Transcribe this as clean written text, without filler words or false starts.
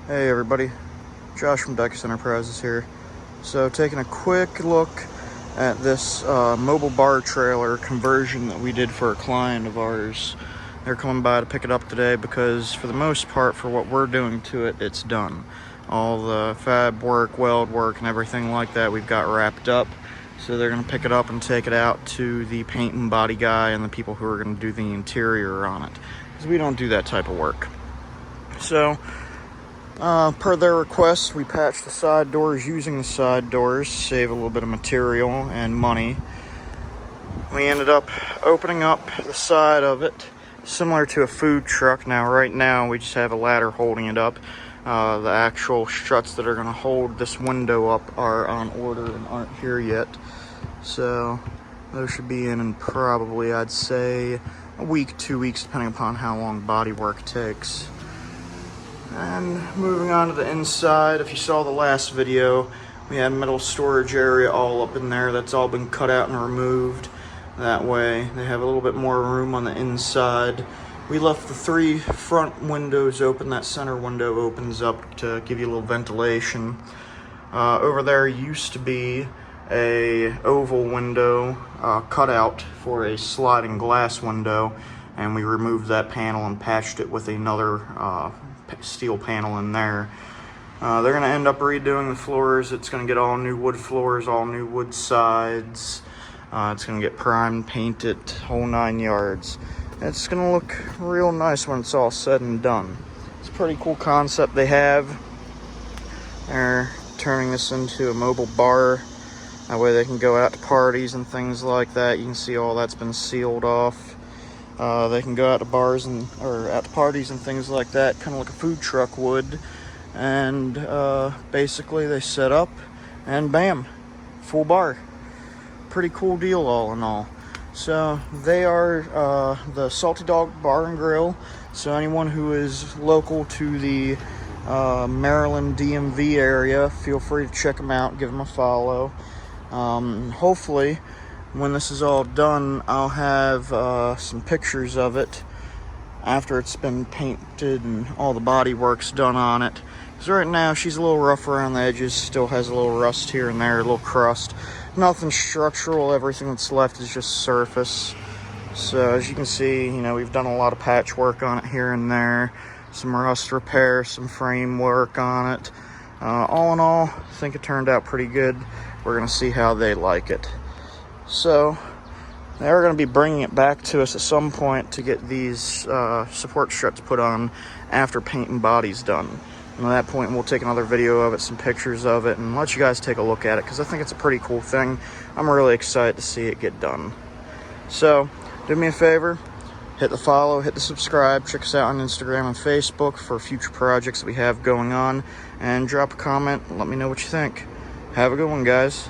Hey everybody, Josh from Dicus Enterprises here. So taking a quick look at this mobile bar trailer conversion that we did for a client of ours. They're coming by to pick it up today because for the most part, for what we're doing to it, it's done. All the fab work, weld work, and everything like that we've got wrapped up. So they're going to pick it up and take it out to the paint and body guy and the people who are going to do the interior on it. Because we don't do that type of work. So per their request, we patched the side doors using the side doors, save a little bit of material and money. We ended up opening up the side of it, similar to a food truck. Now, right now, we just have a ladder holding it up. The actual struts that are going to hold this window up are on order and aren't here yet. So, those should be in probably, I'd say, a week, 2 weeks, depending upon how long body work takes. And moving on to the inside, if you saw the last video, we had a metal storage area all up in there. That's all been cut out and removed. That way they have a little bit more room on the inside. We left the 3 front windows open. That center window opens up to give you a little ventilation. Over there used to be a oval window cut out for a sliding glass window, and we removed that panel and patched it with another steel panel in there. They're going to end up redoing the floors. It's going to get all new wood floors, all new wood sides. It's going to get primed, painted, whole 9 yards. It's going to look real nice when it's all said and done. It's a pretty cool concept they have. They're turning this into a mobile bar. That way they can go out to parties and things like that. You can see all that's been sealed off. They can go out to bars or out to parties and things like that, kind of like a food truck would. And basically they set up and bam, full bar. Pretty cool deal all in all. So they are the Salty Dog Bar and Grill. So anyone who is local to the Maryland DMV area, feel free to check them out, give them a follow. Hopefully when this is all done, I'll have some pictures of it after it's been painted and all the body work's done on it. Because right now she's a little rough around the edges, still has a little rust here and there, a little crust. Nothing structural, everything that's left is just surface. So as you can see, we've done a lot of patchwork on it here and there. Some rust repair, some frame work on it. All in all, I think it turned out pretty good. We're going to see how they like it. So they're going to be bringing it back to us at some point to get these support struts put on after paint and body's done. And at that point, we'll take another video of it, some pictures of it, and let you guys take a look at it because I think it's a pretty cool thing. I'm really excited to see it get done. So do me a favor, hit the follow, hit the subscribe, check us out on Instagram and Facebook for future projects that we have going on, and drop a comment and let me know what you think. Have a good one, guys.